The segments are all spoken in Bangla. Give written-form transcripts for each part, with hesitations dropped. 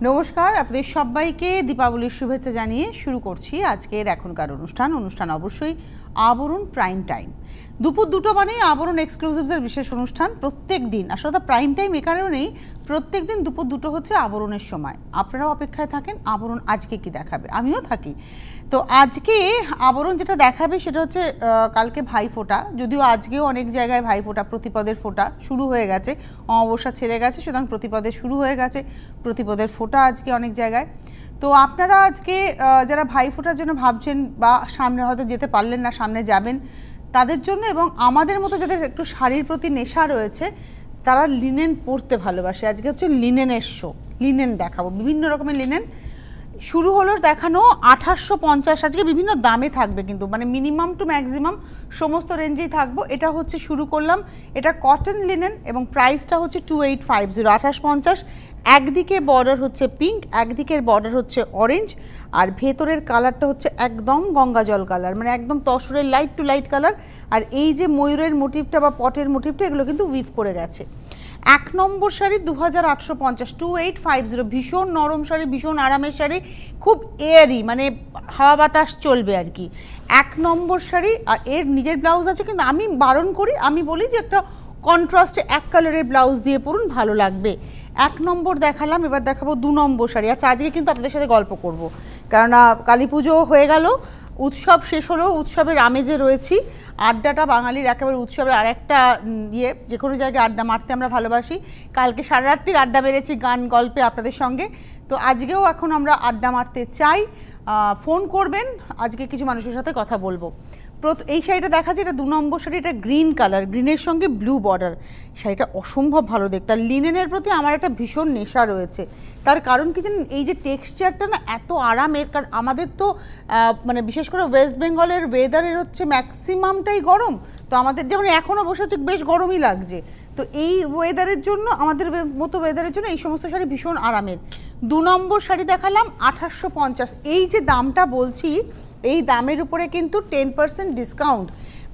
নমস্কার, আপনাদের সবাইকে দীপাবলির শুভেচ্ছা জানিয়ে শুরু করছি আজকের এখনকার অনুষ্ঠান অবশ্যই আবরণ প্রাইম টাইম। দুপুর 2টো মানে আবরণ এক্সক্লুসিভসের বিশেষ অনুষ্ঠান প্রত্যেক দিন। আসলে প্রাইম টাইম এ কারণেই প্রত্যেক দিন দুপুর 2টো হচ্ছে আবরণের সময়। আপনারাও অপেক্ষায় থাকেন আবরণ আজকে কি দেখাবে, আমিও থাকি। তো আজকে আবরণ যেটা দেখাবে সেটা হচ্ছে কালকে ভাইফোঁটা, যদিও আজকেও অনেক জায়গায় ভাইফোঁটা, প্রতিপদের ফোঁটা শুরু হয়ে গেছে, অমাবস্যা ছেড়ে গেছে, সুতরাং প্রতিপদের শুরু হয়ে গেছে, প্রতিপদের ফোঁটা আজকে অনেক জায়গায়। তো আপনারা আজকে যারা ভাইফোঁটার জন্য ভাবছেন বা সামনে হয়তো যেতে পারলেন না, সামনে যাবেন, তাদের জন্য এবং আমাদের মতো যাদের একটু শাড়ির প্রতি নেশা রয়েছে তারা লিনেন পরতে ভালোবাসে, আজকে হচ্ছে লিনেনের শো। লিনেন দেখাবো, বিভিন্ন রকমের লিনেন শুরু হলো দেখানো। 2850 আজকে বিভিন্ন দামে থাকবে, কিন্তু মানে মিনিমাম টু ম্যাক্সিমাম সমস্ত রেঞ্জেই থাকবো। এটা হচ্ছে শুরু করলাম, এটা কটন লিনেন এবং প্রাইসটা হচ্ছে 2850, 2850। একদিকে বর্ডার হচ্ছে পিঙ্ক, একদিকের বর্ডার হচ্ছে অরেঞ্জ, আর ভেতরের কালারটা হচ্ছে একদম গঙ্গা জল কালার, মানে একদম তসরের লাইট টু লাইট কালার। আর এই যে ময়ূরের মোটিভটা বা পটের মোটিভটা, এগুলো কিন্তু উইভ করে গেছে। 1 নম্বর শাড়ি 2850, 2850, ভীষণ নরম শাড়ি, ভীষণ আরামের শাড়ি, খুব এয়ারি, মানে হাওয়া বাতাস চলবে আর কি। 1 নম্বর শাড়ি, আর এর নিজের ব্লাউজ আছে, কিন্তু আমি বারণ করি, আমি বলি যে একটা কন্ট্রাস্টে এক কালারের ব্লাউজ দিয়ে পরুন, ভালো লাগবে। 1 নম্বর দেখালাম, এবার দেখাবো 2 নম্বর শাড়ি। আচ্ছা, আজকে কিন্তু আপনাদের সাথে গল্প করব, কেননা কালী পুজো হয়ে গেল, উৎসব শেষ হলো, উৎসবের আমেজে রয়েছি। আড্ডাটা বাঙালির একেবারে উৎসবের আরেকটা যে কোনো জায়গায় আড্ডা মারতে আমরা ভালোবাসি। কালকে সারা রাত্রির আড্ডা মেরেছি গান গল্পে আপনাদের সঙ্গে, তো আজকেও এখন আমরা আড্ডা মারতে চাই। ফোন করবেন, আজকে কিছু মানুষের সাথে কথা বলবো। এই শাড়িটা দেখাচ্ছে, এটা 2 নম্বর শাড়ি, এটা গ্রিন কালার, গ্রিনের সঙ্গে ব্লু বর্ডার। শাড়িটা অসম্ভব ভালো দেখতে, আর লিনেনের প্রতি আমার একটা ভীষণ নেশা রয়েছে। তার কারণ কি জানেন, এই যে টেক্সচারটা না এত আরামের, কারণ আমাদের তো মানে বিশেষ করে ওয়েস্ট বেঙ্গলের ওয়েদারের হচ্ছে ম্যাক্সিমামটাই গরম, তো আমাদের যেমন এখনও বসে আছে বেশ গরমই লাগছে, তো এই ওয়েদারের জন্য, আমাদের মতো ওয়েদারের জন্য এই সমস্ত শাড়ি ভীষণ আরামের। 2 নম্বর শাড়ি দেখালাম 2850। এই যে দামটা বলছি, এই দামের উপরে কিন্তু 10% ডিসকাউন্ট,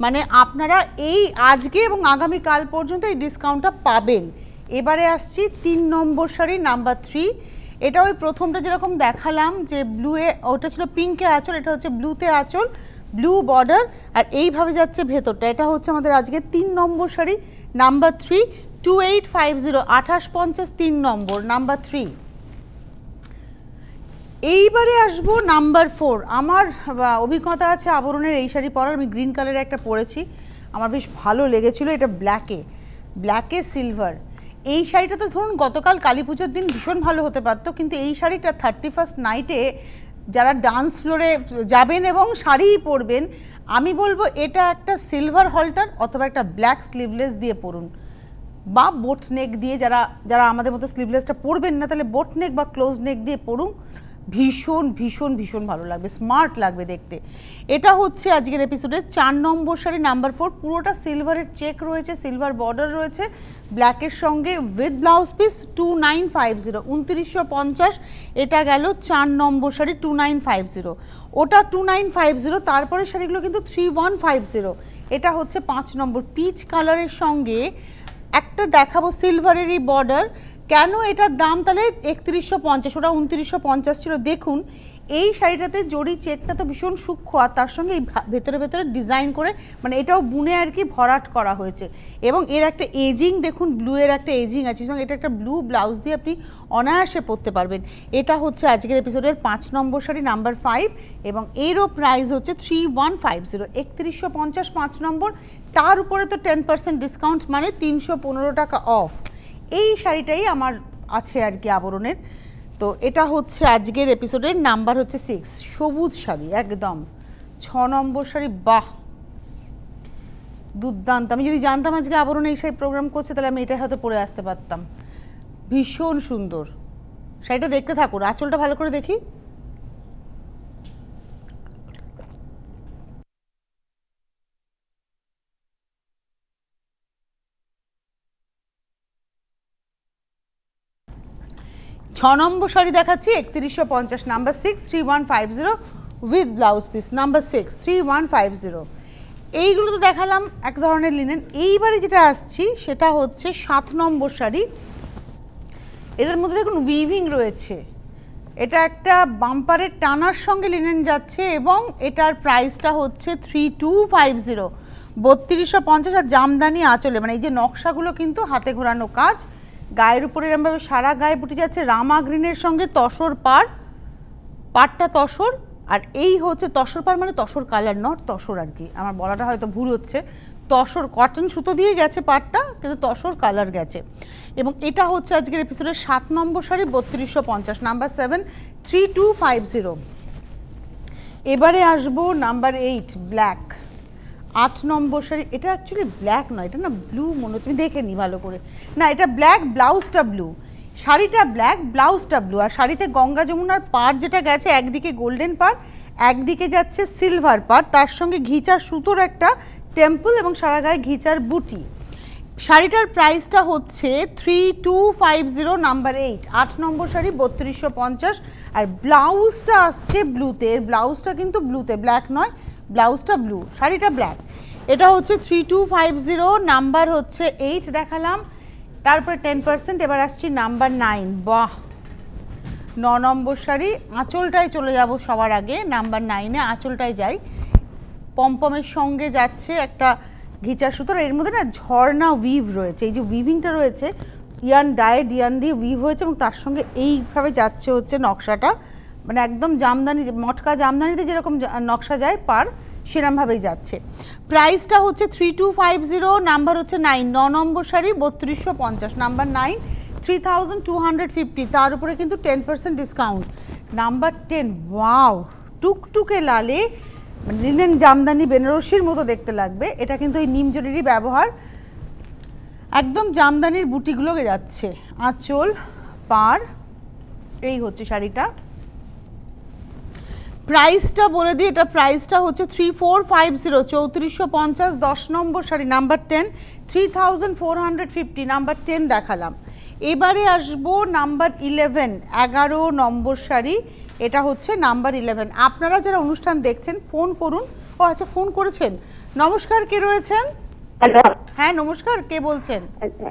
মানে আপনারা এই আজকে এবং আগামীকাল পর্যন্ত এই ডিসকাউন্টটা পাবেন। এবারে আসছি 3 নম্বর শাড়ি নাম্বার 3। এটা ওই প্রথমটা যেরকম দেখালাম যে ব্লুয়ে, ওটা ছিল পিঙ্কে আঁচল, এটা হচ্ছে ব্লুতে আঁচল, ব্লু বর্ডার, আর এইভাবে যাচ্ছে ভেতরটা। এটা হচ্ছে আমাদের আজকে 3 নম্বর শাড়ি নাম্বার 3, 2850, 2850, 3 নম্বর নাম্বার 3। এইবারে আসবো নাম্বার 4। আমার অভিজ্ঞতা আছে আবরণের এই শাড়ি পরার, আমি গ্রিন কালারের একটা পরেছি, আমার বেশ ভালো লেগেছিল। এটা ব্ল্যাকে সিলভার। এই শাড়িটা তো ধরুন গতকাল কালী পুজোর দিন ভীষণ ভালো হতে পারতো, কিন্তু এই শাড়িটা 31st নাইটে যারা ডান্স ফ্লোরে যাবেন এবং শাড়িই পরবেন, আমি বলবো এটা একটা সিলভার হলটার অথবা একটা ব্ল্যাক স্লিভলেস দিয়ে পরুন, বা বোট নেক দিয়ে, যারা আমাদের মতো স্লিভলেসটা পরবেন না, তাহলে বোট নেক বা ক্লোজ নেক দিয়ে পরুন, ভীষণ ভীষণ ভীষণ ভালো লাগবে, স্মার্ট লাগবে দেখতে। এটা হচ্ছে আজকের এপিসোডের 4 নম্বর শাড়ি নাম্বার 4। পুরোটা সিলভারের চেক রয়েছে, সিলভার বর্ডার রয়েছে, ব্ল্যাকের সঙ্গে উইথ ব্লাউজ পিস। 2950, 2950। এটা গেল 4 নম্বর শাড়ি 2950, ওটা 2950। তারপরে শাড়িগুলো কিন্তু 3150। এটা হচ্ছে 5 নম্বর পিচ কালারের সঙ্গে একটা দেখাবো সিলভারেরই বর্ডার। কেন এটার দাম তাহলে 3150, ওটা 2950 ছিল। দেখুন এই শাড়িটাতে জড়ি চেকটা তো ভীষণ সূক্ষ্ম, আর তার সঙ্গে এই ভেতরে ভেতরে ডিজাইন করে, মানে এটাও বুনে আর কি ভরাট করা হয়েছে, এবং এর একটা এজিং দেখুন, ব্লু এর একটা এজিং আছে, এবং এটা একটা ব্লু ব্লাউজ দিয়ে আপনি অনায়াসে পরতে পারবেন। এটা হচ্ছে আজকের এপিসোডের 5 নম্বর শাড়ি নাম্বার 5, এবং এরও প্রাইস হচ্ছে 3150, 3150, 5 নম্বর। তার উপরে তো 10% ডিসকাউন্ট, মানে 315 টাকা অফ। এই শাড়িটাই আমার আছে আর কি আবরণের। তো এটা হচ্ছে আজকের এপিসোডের নাম্বার হচ্ছে 6, সবুজ শাড়ি একদম 6 নম্বর শাড়ি। বাহ, দুর্দান্ত। আমি যদি জানতাম আজকে আবরণ এই শাড়ি প্রোগ্রাম করছে, তাহলে আমি এটা হয়তো পরে আসতে পারতাম। ভীষণ সুন্দর শাড়িটা, দেখতে থাকুন। আঁচলটা ভালো করে দেখি, ছ নম্বর শাড়ি দেখাচ্ছি 3150, number 6, 3150 with blouse piece. Number 6, 3150। এইগুলো তো দেখালাম এক ধরনের লিনেন। এইবারে যেটা আসছি সেটা হচ্ছে 7 নম্বর শাড়ি। এটার মধ্যে দেখুন উইভিং রয়েছে, এটা একটা বাম্পারের টানার সঙ্গে লিনেন যাচ্ছে এবং এটার প্রাইসটা হচ্ছে 3250, 3250। আর জামদানি আঁচলে, মানে এই যে নকশাগুলো কিন্তু হাতে ঘোরানো কাজ, গায়ের উপরে এরমভাবে সারা গায়ে বুটি যাচ্ছে, রামা গ্রিনের সঙ্গে তসর পাড়টা তসর। আর এই হচ্ছে তসর পাড়, মানে তসর কালার, নট তসর আর কি, আমার বলাটা হয়তো ভুল হচ্ছে, তসর কটন সুতো দিয়ে গেছে পাড়টা, কিন্তু তসর কালার গেছে। এবং এটা হচ্ছে আজকের এপিসোডের 7 নম্বর শাড়ি, 3250, নাম্বার 7, 3250। এবারে আসবো নাম্বার 8, ব্ল্যাক, 8 নম্বর শাড়ি। এটা অ্যাকচুয়ালি ব্ল্যাক নয়, এটা না ব্লু মনে হচ্ছে, আমি দেখে নিই ভালো করে। না, এটা ব্ল্যাক, ব্লাউজটা ব্লু, শাড়িটা ব্ল্যাক, ব্লাউজটা ব্লু। আর শাড়িতে গঙ্গা যমুনার পাড় যেটা গেছে, একদিকে গোল্ডেন পাড়, একদিকে যাচ্ছে সিলভার পাড়, তার সঙ্গে ঘিচার সুতোর একটা টেম্পল এবং সারা গায়ে ঘিচার বুটি। শাড়িটার প্রাইসটা হচ্ছে 3250, নাম্বার 8, 8 নম্বর শাড়ি, 3250। আর ব্লাউজটা আসছে ব্লুতে, ব্লাউজটা কিন্তু ব্লুতে, ব্ল্যাক নয়, ব্লাউজটা ব্লু, শাড়িটা ব্ল্যাক। এটা হচ্ছে 3250, নাম্বার হচ্ছে 8 দেখালাম, তারপরে 10%। এবার আসছি নাম্বার 9, বাহ, 9 নম্বর শাড়ি। আঁচলটায় চলে যাব সবার আগে, নাম্বার 9-এ আঁচলটায় যাই। পমপমের সঙ্গে যাচ্ছে একটা ঘিচার সুতোর, এর মধ্যে না ঝর্ণা উইভ রয়েছে, এই যে উইভিংটা রয়েছে, ইয়ান ডায়েড ইয়ান দিয়ে উইভ হয়েছে, এবং তার সঙ্গে এইভাবে যাচ্ছে হচ্ছে নকশাটা, মানে একদম জামদানি, মটকা জামদানিতে যেরকম নকশা যায় পার, সেরমভাবেই যাচ্ছে। প্রাইসটা হচ্ছে 3250, নাম্বার হচ্ছে 9, 9 নম্বর শাড়ি, 3250, নাম্বার 9, 3250। তার উপরে কিন্তু 10% ডিসকাউন্ট। নাম্বার 10, ওয়াও, টুকটুকে লালে, লিনেন জামদানি বেনারসির মতো দেখতে লাগবে। এটা কিন্তু এই নিম জরিরই ব্যবহার, একদম জামদানির বুটিগুলোকে যাচ্ছে, আঁচল পাড়, এই হচ্ছে শাড়িটা। প্রাইসটা বলে দিই, এটা প্রাইসটা হচ্ছে 3450, 3450, 10 নম্বর শাড়ি, নাম্বার 10, 3450, নাম্বার 10 দেখালাম। এবারে আসবো নাম্বার 11, 11 নম্বর শাড়ি, এটা হচ্ছে নাম্বার 11। আপনারা যারা অনুষ্ঠান দেখছেন ফোন করুন। ও আচ্ছা, ফোন করেছেন। নমস্কার, কে রয়েছেন? হ্যালো, হ্যাঁ নমস্কার, কে বলছেন?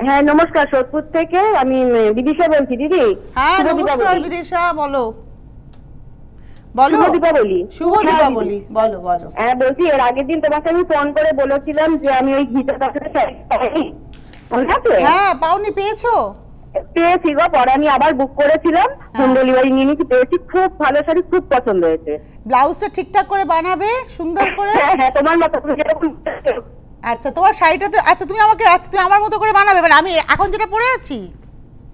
হ্যাঁ নমস্কার, সোদপুর থেকে আমি বিদিশা বলছি দিদি। হ্যাঁ নমস্কার বিদিশা, বলো বলো। শুভ দীপাবলি। শুভ দীপাবলি, বলো বলো। হ্যাঁ বলছি, এর আগের দিন তোমাকে আমি ফোন করে বলেছিলাম যে আমি ওই ঘিটা কাপড়ের শাড়ি পাইনি, মনে আছে? হ্যাঁ, পাওনি, পেয়েছো? পেয়েছি গো, পরে আমি আবার বুক করেছিলাম, হোম ডেলিভারি নিয়ে নিয়েছি, পেয়েছি, খুব ভালো শাড়ি, খুব পছন্দ হয়েছে। ব্লাউজটা ঠিকঠাক করে বানাবে, সুন্দর করে। হ্যাঁ হ্যাঁ, তোমার মতো যেরকম। আচ্ছা, তোমার শাড়িটাতে, আচ্ছা তুমি আমাকে, আচ্ছা তুমি আমার মতো করে বানাবে, মানে আমি এখন যেটা পরে আছি।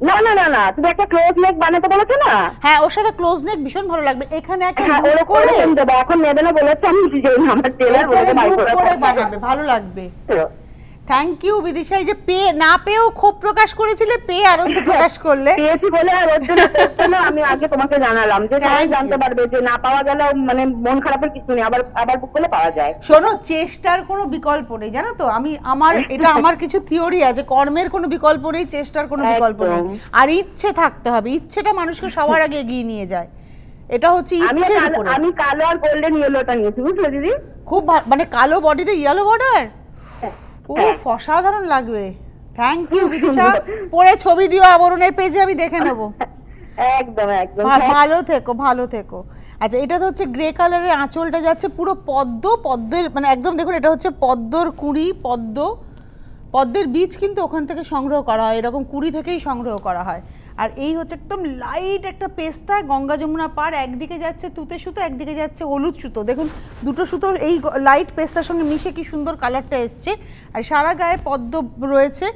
না না না না, তুমি একটা ক্লোজ নেক বানাতে বলেছো না? হ্যাঁ, ওর সাথে ক্লোজ নেক ভীষণ ভালো লাগবে। এখানে একটা হ্যাঁ, লুপ করে দেবো, এখন নেবে না বলেছে, আমি আমার টেলার বলেছে বাই করে বানাবে, ভালো লাগবে। Thank you Bidisha. এই যে না পেয়েও ক্ষোভ প্রকাশ করেছিলে, পেয়ে আনন্দ প্রকাশ করলে। পেয়েছি বলে আর ওর জন্য আমি আগে তোমাকে জানালাম, যে সবাই জানতে পারবে যে না পাওয়া গেলেও মানে মন খারাপের কিছু নেই, আবার বুক করলে পাওয়া যায়। শোনো, চেষ্টার কোনো বিকল্প নেই, জানো তো, এটা আমার কিছু থিওরি আছে, কর্মের কোনো বিকল্প নেই, চেষ্টার কোনো বিকল্প নেই, আর ইচ্ছে থাকতে হবে, ইচ্ছেটা মানুষকে সবার আগে এগিয়ে নিয়ে যায়, এটা হচ্ছে ইচ্ছের উপরে। আমি কালো আর গোল্ডেন ইয়েলোটা নিয়েছি, বুঝলে দিদি? খুব মানে কালো বডিতে ইয়েলো বর্ডার, ও অসাধারণ লাগবে। থ্যাংক ইউ বিদিশা, পরে ছবি দিও আবরণের পেজে, আমি দেখে নেব। একদম একদম, ভালো থেকো, ভালো থেকো। আচ্ছা, এটা তো হচ্ছে গ্রে কালারের, আঁচলটা যাচ্ছে পুরো পদ্মের, মানে একদম দেখুন, এটা হচ্ছে পদ্মর কুঁড়ি, পদ্মের বীজ কিন্তু ওখান থেকে সংগ্রহ করা হয়, এরকম কুঁড়ি থেকেই সংগ্রহ করা হয়। আর এই হচ্ছে একদম লাইট একটা পেস্তা, গঙ্গা যমুনা পাড়, একদিকে যাচ্ছে তুতে সুতো, একদিকে যাচ্ছে হলুদ সুতো, দেখুন দুটো সুতো এই লাইট পেস্তার সঙ্গে মিশে কি সুন্দর কালারটা এসছে, আর সারা গায়ে পদ্ম রয়েছে।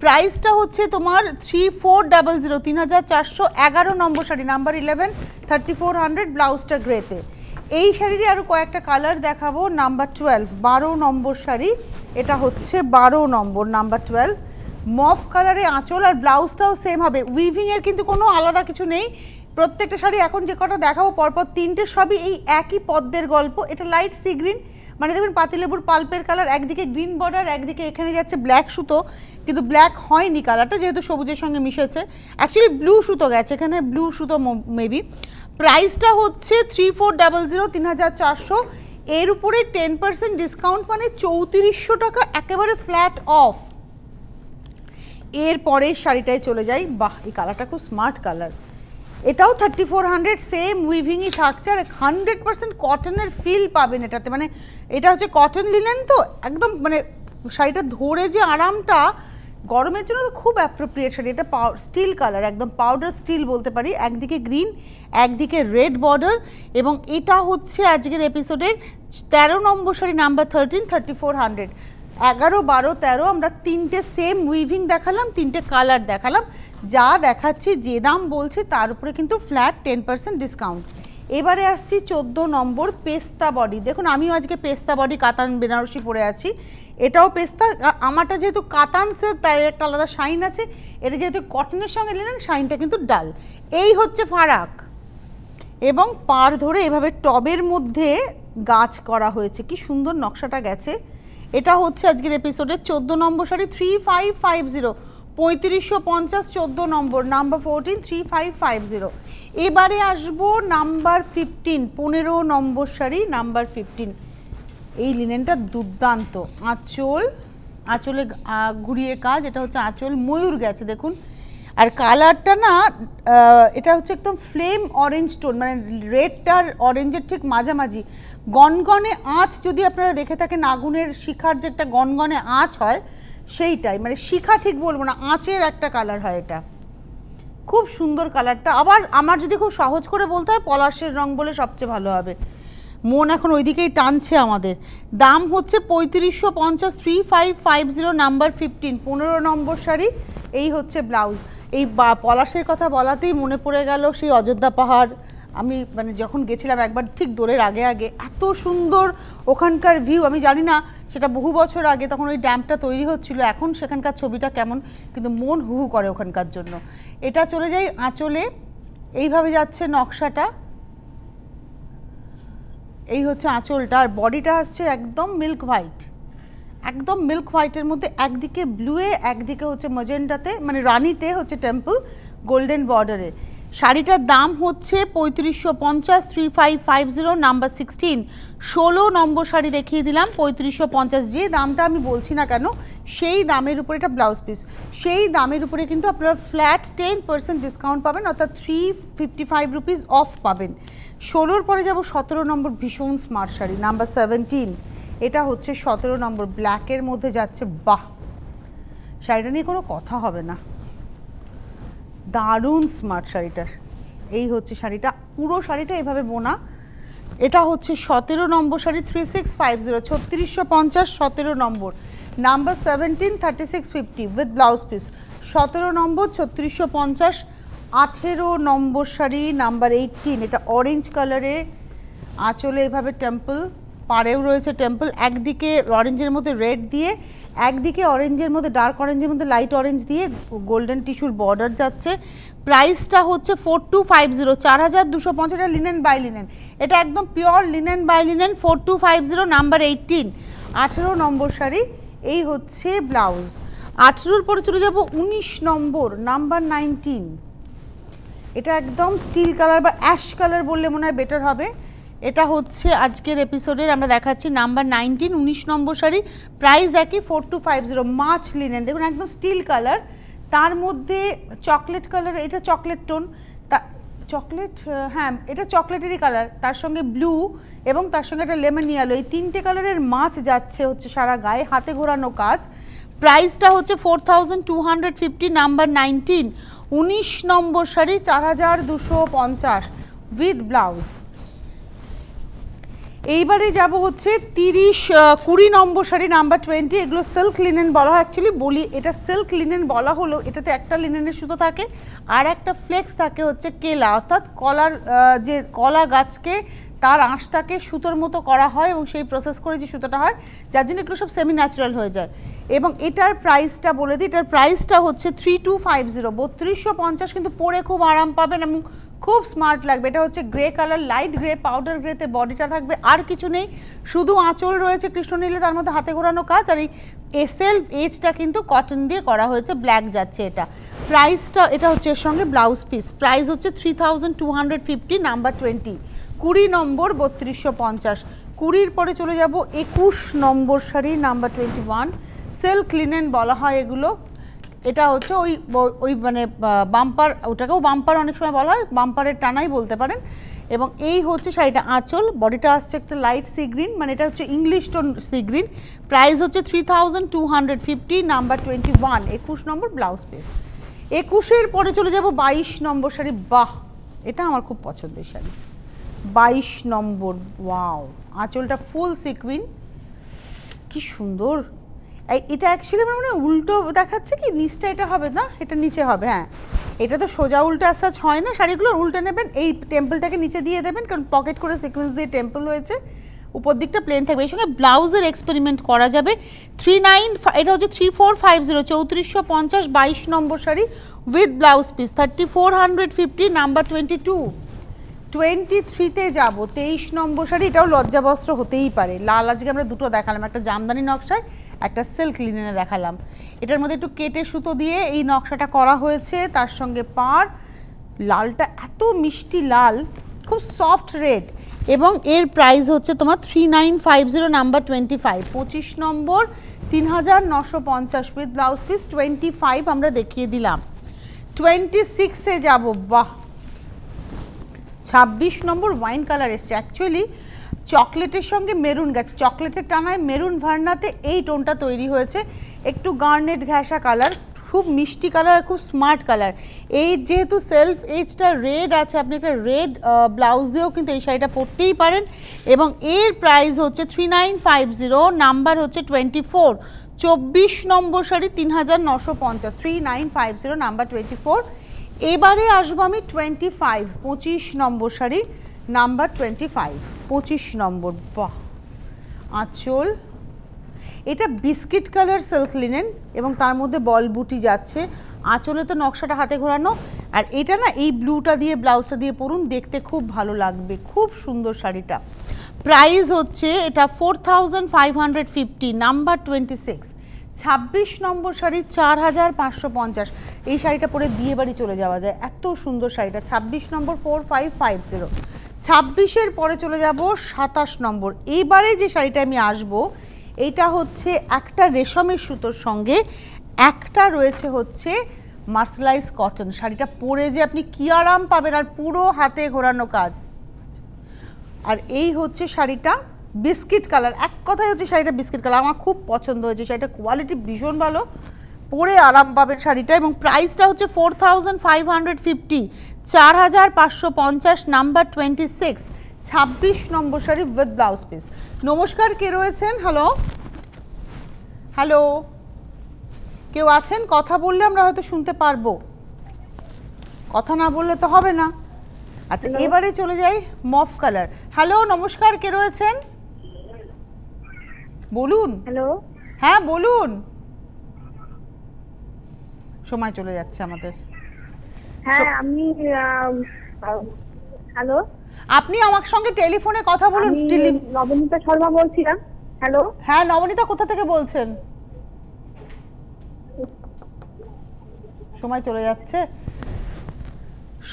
প্রাইসটা হচ্ছে তোমার 3400, 3411 নম্বর শাড়ি, নাম্বার 11, 3400, ব্লাউজটা গ্রেতে। এই শাড়িরই আরও কয়েকটা কালার দেখাবো। নাম্বার 12, 12 নম্বর শাড়ি, এটা হচ্ছে 12 নম্বর, নাম্বার 12, মফ কালারে আঁচল, আর ব্লাউজটাও সেম হবে, উইভিংয়ের কিন্তু কোনো আলাদা কিছু নেই। প্রত্যেকটা শাড়ি এখন যে কটা দেখাবো পরপর তিনটে, সবই এই একই পদ্মের গল্প। এটা লাইট সি গ্রিন, মানে দেখবেন পাতিলেবুর পাল্পের কালার, একদিকে গ্রিন বর্ডার, একদিকে এখানে যাচ্ছে ব্ল্যাক সুতো, কিন্তু ব্ল্যাক হয়নি কালারটা, যেহেতু সবুজের সঙ্গে মিশেছে, অ্যাকচুয়ালি ব্লু সুতো গেছে এখানে, ব্লু সুতো মেবি। প্রাইসটা হচ্ছে 3400, 3400, এর উপরে 10% ডিসকাউন্ট, মানে 3400 টাকা একেবারে ফ্ল্যাট অফ। এর পরের শাড়িটায় চলে যাই। বাহ, এই কালারটা খুব স্মার্ট কালার, এটাও 3400 সেম উইভিংই থাকছে আর 100% কটনের ফিল পাবেন এটাতে, মানে এটা হচ্ছে কটন লিনেন তো একদম, মানে শাড়িটা ধরে যে আরামটা, গরমের জন্য তো খুব অ্যাপ্রোপ্রিয়েট শাড়ি। এটা স্টিল কালার, একদম পাউডার স্টিল বলতে পারি, একদিকে গ্রিন একদিকে রেড বর্ডার, এবং এটা হচ্ছে আজকের এপিসোডের 13 নম্বর শাড়ি, নাম্বার 13, 3400। 11, 12, 13 আমরা তিনটে সেম উইভিং দেখালাম, তিনটে কালার দেখালাম। যা দেখাচ্ছি যে দাম বলছে তার উপরে কিন্তু ফ্ল্যাট 10% ডিসকাউন্ট। এবারে আসছি 14 নম্বর পেস্তা বডি। দেখুন আমিও আজকে পেস্তা বডি কাতান বেনারসি পরে আছি, এটাও পেস্তা। আমারটা যেহেতু কাতান সিল্ক তার একটা আলাদা শাইন আছে, এটা যেহেতু কটনের সঙ্গে নিলেন শাইনটা কিন্তু ডাল, এই হচ্ছে ফারাক। এবং পাড় ধরে এভাবে টবের মধ্যে গাছ করা হয়েছে, কি সুন্দর নকশাটা গেছে। এটা হচ্ছে আজকের এপিসোডের 14 নম্বর শাড়ি, 3550, 3550, 14 নম্বর, নাম্বার 14, 3550। এবারে আসবো নাম্বার 15, 15 নম্বর শাড়ি, নাম্বার 15। এই লিনেনটা দুর্দান্ত, আঁচলে ঘুরিয়ে কাজ, এটা হচ্ছে আঁচল ময়ূর গেছে দেখুন। আর কালারটা না এটা হচ্ছে একদম ফ্লেম অরেঞ্জ টোন, মানে রেডটার অরেঞ্জের ঠিক মাঝামাঝি, গনগনে আঁচ। যদি আপনারা দেখে থাকেন আগুনের শিখার যে একটা গনগনে আঁচ হয় সেইটাই, মানে শিখা ঠিক বলবো না, আঁচের একটা কালার হয় এটা, খুব সুন্দর কালারটা। আবার আমার যদি খুব সহজ করে বলতে হয় পলাশের রং বলে সবচেয়ে ভালো হবে, মন এখন ওইদিকেই টানছে আমাদের। দাম হচ্ছে 3550, 3550, নাম্বার 15, 15 নম্বর শাড়ি। এই হচ্ছে ব্লাউজ। এই পলাশের কথা বলাতেই মনে পড়ে গেল সেই অযোধ্যা পাহাড়। আমি মানে যখন গেছিলাম একবার ঠিক দোলের আগে আগে, এত সুন্দর ওখানকার ভিউ। আমি জানি না সেটা বহু বছর আগে, তখন ওই ড্যামটা তৈরি হচ্ছিল, এখন সেখানকার ছবিটা কেমন, কিন্তু মন হু হু করে ওখানকার জন্য। এটা চলে যাই আঁচলে, এইভাবে যাচ্ছে নকশাটা, এই হচ্ছে আঁচলটা। আর বডিটা আসছে একদম মিল্ক হোয়াইট, একদম মিল্ক হোয়াইটের মধ্যে, একদিকে ব্লুয়ে একদিকে হচ্ছে মজেন্টাতে, মানে রানিতে হচ্ছে টেম্পল গোল্ডেন বর্ডারে। শাড়িটার দাম হচ্ছে 3550, 3550, নাম্বার 16। 16 নম্বর শাড়ি দেখিয়ে দিলাম 3550। যে দামটা আমি বলছি না কেন সেই দামের উপরে এটা ব্লাউজ পিস, সেই দামের উপরে কিন্তু আপনারা ফ্ল্যাট 10% ডিসকাউন্ট পাবেন, অর্থাৎ 355 রুপিস অফ পাবেন। 16-র পরে যাব 17 নম্বর, ভীষণ স্মার্ট শাড়ি, নাম্বার 17। এটা হচ্ছে 17 নম্বর, ব্ল্যাকের মধ্যে যাচ্ছে, বাহ শাড়িটা নিয়ে কোনো কথা হবে না, দারুণ স্মার্ট শাড়িটার। এই হচ্ছে শাড়িটা, পুরো শাড়িটা এভাবে বোনা। এটা হচ্ছে 17 নম্বর শাড়ি, 3650, 3650, 17 নম্বর, নাম্বার 17, 3650 উইথ ব্লাউজ পিস। 17 নম্বর, 3650। 18 নম্বর শাড়ি, নাম্বার 18। এটা অরেঞ্জ কালারে, আঁচলে এভাবে টেম্পল, পাড়েও রয়েছে টেম্পল, একদিকে অরেঞ্জের মধ্যে রেড দিয়ে, একদিকে অরেঞ্জের মধ্যে ডার্ক অরেঞ্জের মধ্যে লাইট অরেঞ্জ দিয়ে গোল্ডেন টিস্যুর বর্ডার যাচ্ছে। প্রাইসটা হচ্ছে 4250, 4250। এটা লিনেন বাই লিনেন, এটা একদম pure linen by linen, 4250, number 18। 18 নম্বর শাড়ি, এই হচ্ছে ব্লাউজ। 18-র পরে চলে যাব 19 নম্বর, নাম্বার 19। এটা একদম স্টিল কালার বা অ্যাশ কালার বললে মনে হয় বেটার হবে। এটা হচ্ছে আজকের এপিসোডের আমরা দেখাচ্ছি নাম্বার 19, 19 নম্বর শাড়ি, প্রাইস একই 4250, মাছ লিনেন। দেখুন একদম স্টিল কালার, তার মধ্যে চকলেট কালার, এটা চকলেট টোন, চকলেট, হ্যাঁ এটা চকলেটেরই কালার, তার সঙ্গে ব্লু এবং তার সঙ্গে একটা লেমন ইয়েলো, এই তিনটে কালারের মাছ যাচ্ছে হচ্ছে সারা গায়ে, হাতে ঘোরানো কাজ। প্রাইসটা হচ্ছে 4250, number 19। 19 number sari, 4250 with blouse. এইবারে যাব হচ্ছে 20 নম্বর শাড়ি, নাম্বার 20। এগুলো সিল্ক লিনেন বলা হয়, অ্যাকচুয়ালি বলি এটা সিল্ক লিনেন বলা হলো, এটাতে একটা লিনেনের সুতো থাকে আর একটা ফ্লেক্স থাকে হচ্ছে কেলা, অর্থাৎ কলার যে কলা গাছকে তার আঁশটাকে সুতোর মতো করা হয় এবং সেই প্রসেস করে যে সুতোটা হয়, যার জন্য এগুলো সব সেমি ন্যাচারাল হয়ে যায়। এবং এটার প্রাইসটা বলে দিই, এটার প্রাইসটা হচ্ছে 3250, 3250, কিন্তু পরে খুব আরাম পাবেন এবং খুব স্মার্ট লাগবে। এটা হচ্ছে grey colour, light grey, powder গ্রেতে বডিটা থাকবে, আর কিছু নেই, শুধু আঁচল রয়েছে কৃষ্ণনীলে, তার মধ্যে হাতে ঘোরানো কাজ, আর এই এসএল এজটা কিন্তু কটন দিয়ে করা হয়েছে, ব্ল্যাক যাচ্ছে এটা। প্রাইসটা এটা হচ্ছে এর সঙ্গে ব্লাউজ পিস, প্রাইস হচ্ছে 3250, নাম্বার 20। 20 নম্বর, 3250। 20-র পরে চলে যাব 21 নম্বর শাড়ি, নাম্বার 21। সিল্ক লিনেন বলা হয় এগুলো, এটা হচ্ছে ওই ওই মানে বাম্পার, ওটাকেও বাম্পার অনেক সময় বলা হয়, বাম্পারের টানাই বলতে পারেন। এবং এই হচ্ছে শাড়িটা আঁচল, বডিটা আসছে একটা লাইট সি গ্রিন, মানে এটা হচ্ছে English tone sea green. Price হচ্ছে 3250, নাম্বার 21, 21 নম্বর ব্লাউজ পিস। 21-এর পরে চলে যাব 22 নম্বর শাড়ি। বাহ, এটা আমার খুব পছন্দের শাড়ি। 22 নম্বর, ওয়াও, আঁচলটা ফুল সিকুইন, কি সুন্দর। এটা অ্যাকচুয়ালি আমার মানে উল্টো দেখাচ্ছে কি, নিচটা এটা হবে না, এটা নিচে হবে। হ্যাঁ, এটা তো সোজা উল্টো আসাজ হয় না, শাড়িগুলো উল্টে নেবেন, এই টেম্পলটাকে নিচে দিয়ে দেবেন, কারণ পকেট করে সিকোয়েন্স দিয়ে টেম্পল হয়েছে, উপর দিকটা প্লেন থাকবে। এর সঙ্গে ব্লাউজের এক্সপেরিমেন্ট করা যাবে। 39, এটা হচ্ছে 3450, 3450, 22 নম্বর sari with blouse piece. 3450, number 22। 23-তে যাব, 23 নম্বর শাড়ি, এটাও লজ্জাবস্ত্র হতেই পারে। লাল আজকে আমরা দুটো দেখালাম, একটা জামদানি নকশায়, একটা সিল্ক লিনেনে দেখালাম। এটার মধ্যে একটু কেটে সুতো দিয়ে এই নকশাটা করা হয়েছে, তার সঙ্গে পাড়। লালটা এত মিষ্টি লাল, খুব সফট রেড, এবং এর প্রাইস হচ্ছে তোমার 3950, number 25। 25 number 3950 with blouse piece. 25 আমরা দেখিয়ে দিলাম। 26-এ যাব, বাহ, 26 নম্বর ওয়াইন কালার এসছে। অ্যাকচুয়ালি চকলেটের সঙ্গে মেরুন গেছে, চকলেটের টানায় মেরুন ভার্নাতে এই টোনটা তৈরি হয়েছে। একটু গার্নেট ঘেঁষা কালার, খুব মিষ্টি কালার, খুব স্মার্ট কালার। এই যেহেতু সেলফ এজটা রেড আছে, আপনি একটা রেড ব্লাউজ দিয়েও কিন্তু এই শাড়িটা পরতেই পারেন। এবং এর প্রাইস হচ্ছে 3950, নাম্বার হচ্ছে 24। 24 নম্বর শাড়ি 3950, 3950, নাম্বার 24। এবারে আসবো আমি 25 নম্বর শাড়ি, নাম্বার 25। 25 নম্বর, বাহ, আঁচল, এটা বিস্কিট কালার সিল্ক লিনেন এবং তার মধ্যে বল বুটি যাচ্ছে। আঁচলে তো নকশাটা হাতে ঘোরানো, আর এটা না এই ব্লুটা দিয়ে ব্লাউজটা দিয়ে পরুন, দেখতে খুব ভালো লাগবে, খুব সুন্দর শাড়িটা। প্রাইস হচ্ছে এটা 4550, নাম্বার 26। 26 নম্বর শাড়ি 4550, এই শাড়িটা পরে বিয়ে বাড়ি চলে যাওয়া যায়, এত সুন্দর শাড়িটা। 26 নম্বর 4550। 26-এর পরে চলে যাব 27 নম্বর। এইবারে যে শাড়িটা আমি আসবো, এইটা হচ্ছে একটা রেশমের সুতোর সঙ্গে একটা রয়েছে হচ্ছে মার্সেলাইজ কটন। শাড়িটা পরে যে আপনি কি আরাম পাবেন, আর পুরো হাতে ঘোরানো কাজ। আর এই হচ্ছে শাড়িটা বিস্কিট কালার, এক কথায় হচ্ছে শাড়িটা বিস্কিট কালার, আমার খুব পছন্দ হয়েছে। শাড়িটার কোয়ালিটি ভীষণ ভালো, পরে আরাম পাবেন শাড়িটা। এবং প্রাইসটা হচ্ছে 4550, 4550, number 26। 26 number sari with blouse piece. নমস্কার, কে রয়েছেন? হ্যালো, হ্যালো, কেউ আছেন? কথা বললে আমরা হয়তো শুনতে পারবো, কথা না বললে তো হবে না। আচ্ছা, এবারে চলে যাই মফ কালার। হ্যালো, নমস্কার, কে রয়েছেন? বলুন। হ্যালো, হ্যাঁ বলুন, সময় চলে যাচ্ছে আমাদের। হ্যাঁ আমি হ্যালো, আপনি আমার সঙ্গে টেলিফোনে কথা বলুন। আমি নবনীতা শর্মা বলছিলাম। হ্যালো, হ্যাঁ নবনীতা, কোথা থেকে বলছেন? সময় চলে যাচ্ছে,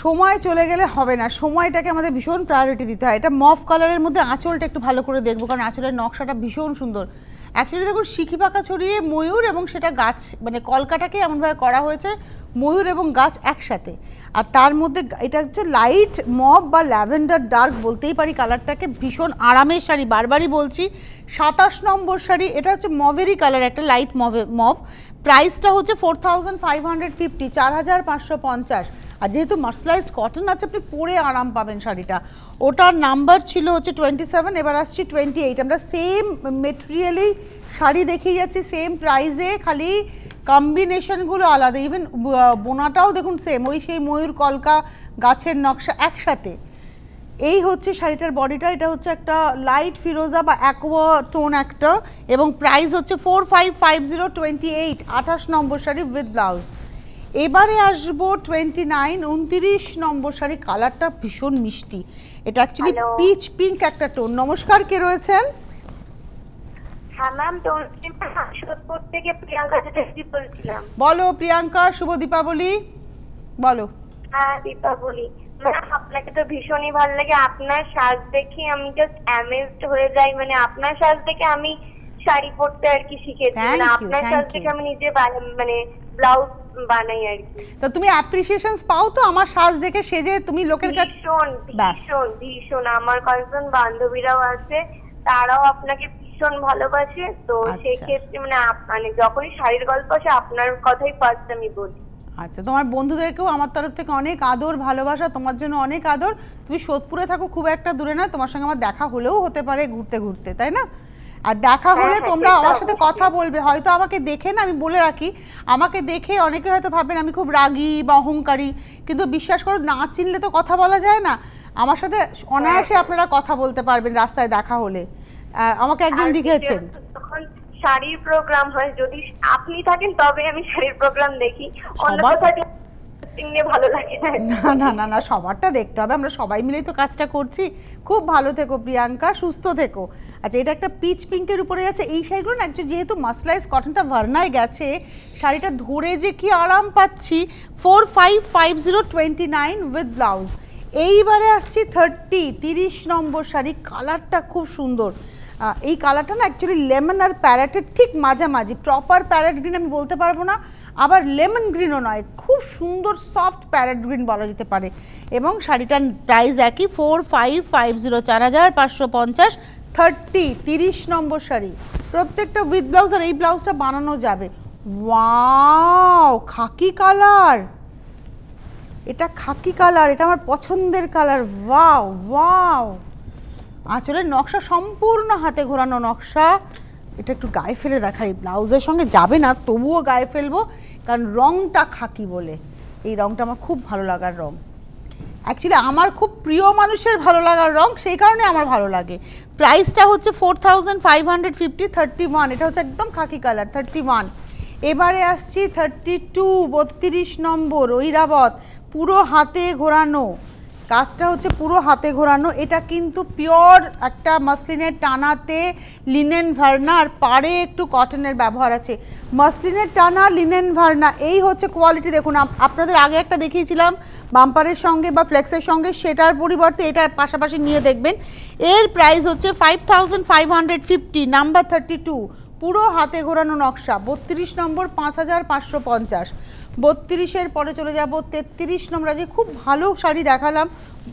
সময় চলে গেলে হবে না, সময়টাকে আমাদের ভীষণ প্রায়োরিটি দিতে হয়। এটা মফ কালারের মধ্যে আঁচলটা একটু ভালো করে দেখবো, কারণ আঁচলের নকশাটা ভীষণ সুন্দর। অ্যাকচুয়ালি দেখুন, শিখি পাকা ছড়িয়ে ময়ূর এবং সেটা গাছ, মানে কলকাটাকে এমনভাবে করা হয়েছে ময়ূর এবং গাছ একসাথে। আর তার মধ্যে এটা হচ্ছে লাইট মফ বা ল্যাভেন্ডার ডার্ক বলতেই পারি কালারটাকে, ভীষণ আরামের শাড়ি, বারবারই বলছি। 27 নম্বর শাড়ি, এটা হচ্ছে মভেরি কালার, একটা লাইট মভ। প্রাইসটা হচ্ছে 4550, 4550। আর যেহেতু মার্সেলাইজড কটন আছে, আপনি পরে আরাম পাবেন শাড়িটা। ওটার নাম্বার ছিল হচ্ছে 27, এবার আসছি 28। আমরা সেম মেটেরিয়ালেই শাড়ি দেখিয়ে যাচ্ছি, সেম প্রাইসে, খালি কম্বিনেশনগুলো আলাদা। ইভেন বোনাটাও দেখুন সেম, ওই সেই ময়ূর কলকা গাছের নকশা একসাথে। এই হচ্ছে শাড়িটার বডিটা, এটা হচ্ছে একটা লাইট ফিরোজা বা অ্যাকোয়া টোন একটা, এবং প্রাইস হচ্ছে 4550, 28। 28 নম্বর শাড়ি উইথ ব্লাউজ। এবারে আসবো 29, 29 নম্বর শাড়ি, কালারটা ভীষণ মিষ্টি, এটা অ্যাকচুয়ালি পিচ পিঙ্ক একটা টোন। নমস্কার, কে রয়েছেন? হ্যাঁ ম্যাম, সুরতপুর থেকে প্রিয়াঙ্কা চ্যাটার্জি বলছিলাম। বলো প্রিয়াঙ্কা, শুভ দীপাবলি, বলো। হ্যাঁ দীপাবলি ম্যাম, আপনাকে তো ভীষণই ভালো লাগে, আপনার সাজ দেখে আমি জাস্ট অ্যামেজড হয়ে যাই, মানে আপনার সাজ দেখে আমি শাড়ি পরতে আর কি শিখেছি, Thank মানে you, আপনার thank সাজ you. দেখে আমি নিজে মানে ব্লাউজ বানাই আর কি। তো তুমি অ্যাপ্রিসিয়েশনস পাও তো আমার সাজ দেখে, সেজে তুমি লোকের কাছে? ভীষণ ব্যাস। ভীষণ ভীষণ, আমার কয়েকজন বান্ধবীরাও আছে, তারাও আপনাকে ভীষণ ভালোবাসে। তো আচ্ছা। সেই ক্ষেত্রে মানে মানে যখনই শাড়ির গল্প আসে আপনার কথাই ফার্স্ট আমি বলি। আচ্ছা, তোমার বন্ধুদেরকেও আমার তরফ থেকে অনেক আদর ভালোবাসা, তোমার জন্য অনেক আদর। তুমি সোদপুরে থাকো, খুব একটা দূরে নয়, তোমার সঙ্গে আমার দেখা হলেও হতে পারে ঘুরতে ঘুরতে, তাই না? আর দেখা হলে হ্যাঁ, তোমরা সেটা আমার সাথে অবশ্যই। কথা বলবে। হয়তো আমাকে দেখে না, আমি বলে রাখি, আমাকে দেখে অনেকে হয়তো ভাবেন আমি খুব রাগী বা অহংকারী, কিন্তু বিশ্বাস করো না চিনলে তো কথা বলা যায় না। আমার সাথে অনায়াসে আপনারা কথা বলতে পারবেন রাস্তায় দেখা হলে। আমাকে একজন আর লিখেছেন, যখন শাড়ির প্রোগ্রাম হয়, যদি আপনি থাকেন তবে আমি শাড়ির প্রোগ্রাম দেখি, অন্য সবার- কোথাও নিয়ে ভালো লাগে না। না না না না, সবারটা দেখতে হবে, আমরা সবাই মিলেই তো কাজটা করছি। খুব ভালো থেকো প্রিয়াঙ্কা, সুস্থ থেকো। আচ্ছা, এটা একটা পিচ পিঙ্কের উপরে আছে, এই শাড়িগুলো না অ্যাকচুয়ালি যেহেতু মাসলাইজ কটনটা ভার্নায় গেছে, শাড়িটা ধরে যে কি আরাম পাচ্ছি। 455029 উইথ ব্লাউজ। এইবারে আসছি 30 নম্বর শাড়ি, কালারটা খুব সুন্দর। এই কালারটা না অ্যাকচুয়ালি লেমন আর প্যারেটের ঠিক মাঝামাঝি, প্রপার প্যারেট গ্রিন আমি বলতে পারবো না, আবার লেমন গ্রিনও নয়, খুব সুন্দর সফট প্যারেট গ্রিন বলা যেতে পারে। এবং শাড়িটার প্রাইস একই 4550, 4550, 30 নম্বর শাড়ি, প্রত্যেকটা উইথ ব্লাউজ। আর এই ব্লাউজটা বানানো যাবে। ওয়াও, খাকি কালার, এটা খাকি কালার, এটা আমার পছন্দের কালার। ওয়াও ওয়াও, আঁচলের নকশা সম্পূর্ণ হাতে ঘোরানো নকশা। এটা একটু গায়ে ফেলে দেখাই, ব্লাউজের সঙ্গে যাবে না তবুও গায়ে ফেলবো, কারণ রংটা খাকি বলে। এই রংটা আমার খুব ভালো লাগার রং, অ্যাকচুয়ালি আমার খুব প্রিয় মানুষের ভালো লাগার রং, সেই কারণে আমার ভালো লাগে। প্রাইসটা হচ্ছে 4550, 31, এটা হচ্ছে একদম খাকি কালার, 31। এবারে আসছি 32 নম্বর ঐরাবত, পুরো হাতে ঘোরানো, কাজটা হচ্ছে পুরো হাতে ঘোরানো। এটা কিন্তু পিওর একটা মাসলিনের টানাতে লিনেন ভার্না, আর পাড়ে একটু কটনের ব্যবহার আছে। মাসলিনের টানা, লিনেন ভার্না, এই হচ্ছে কোয়ালিটি। দেখুন, আপনাদের আগে একটা দেখিয়েছিলাম বাম্পারের সঙ্গে বা ফ্লেক্সের সঙ্গে, সেটার পরিবর্তে এটা পাশাপাশি নিয়ে দেখবেন। এর প্রাইস হচ্ছে 5550, নাম্বার 32, পুরো হাতে ঘোরানো নকশা। 32 নম্বর 5550। 32-এর পরে চলে যাব 33 নম্বর। আজকে খুব ভালো শাড়ি দেখালাম,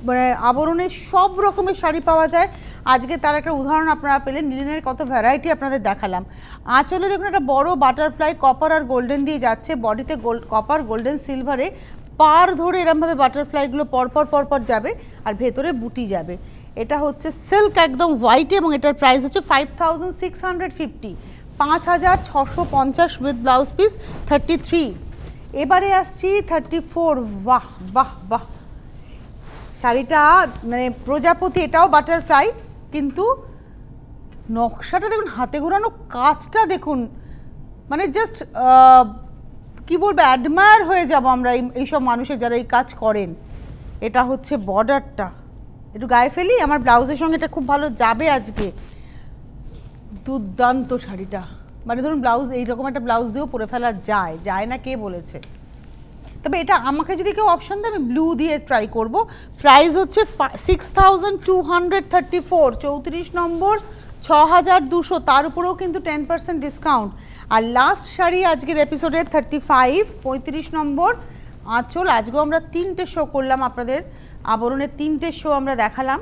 মানে আবরণের সব রকমের শাড়ি পাওয়া যায়। আজকে তার একটা উদাহরণ আপনারা পেলেন, লিনেনের কত ভ্যারাইটি আপনাদের দেখালাম। আঁচলে দেখুন একটা বড় বাটারফ্লাই কপার আর গোল্ডেন দিয়ে যাচ্ছে, বডিতে কপার, গোল্ডেন, সিলভারে পার ধরে এরমভাবে বাটারফ্লাইগুলো পরপর পরপর যাবে, আর ভেতরে বুটি যাবে। এটা হচ্ছে সিল্ক একদম হোয়াইটে, এবং এটার প্রাইস হচ্ছে 5650, 5650 উইথ ব্লাউজ পিস, 33। এবারে আসছি 34। বাহ বাহ বাহ, শাড়িটা মানে প্রজাপতি, এটাও বাটারফ্লাই, কিন্তু নকশাটা দেখুন, হাতে ঘোরানো কাজটা দেখুন, মানে জাস্ট কি বলবো, অ্যাডমায়ার হয়ে যাব আমরা এইসব মানুষের যারা এই কাজ করেন। এটা হচ্ছে বর্ডারটা, একটু গায়ে ফেলি, আমার ব্লাউজের সঙ্গে এটা খুব ভালো যাবে আজকে। দুর্দান্ত শাড়িটা, মানে ধরুন ব্লাউজ এইরকম একটা ব্লাউজ দিয়েও পরে ফেলা যায়, যায় না কে বলেছে? তবে এটা আমাকে যদি কেউ অপশন দেয়, আমি ব্লু দিয়ে ট্রাই করব। প্রাইস হচ্ছে 6234, 34 নম্বর 6200, তার উপরেও কিন্তু 10% ডিসকাউন্ট। আর লাস্ট শাড়ি আজকের এপিসোডে 35, 35 নম্বর আঁচল। আজকেও আমরা 3টে শো করলাম আপনাদের, আবরণের 3টে শো আমরা দেখালাম।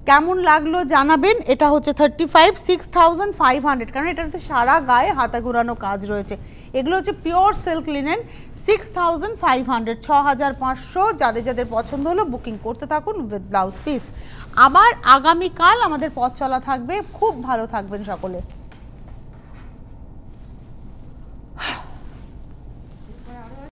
কেমন লাগলো জানাবেন। এটা হচ্ছে 35, 6500, কারণ এটাতে সারা গায়ে হাতা ঘোরানো কাজ রয়েছে। এগুলো হচ্ছে পিওর সিল্ক লিনেন, 6500, 6500। যাদের যাদের পছন্দ হলো বুকিং করতে থাকুন উইথ ব্লাউজ পিস। আবার আগামীকাল আমাদের পথ চলা থাকবে, খুব ভালো থাকবেন সকলে।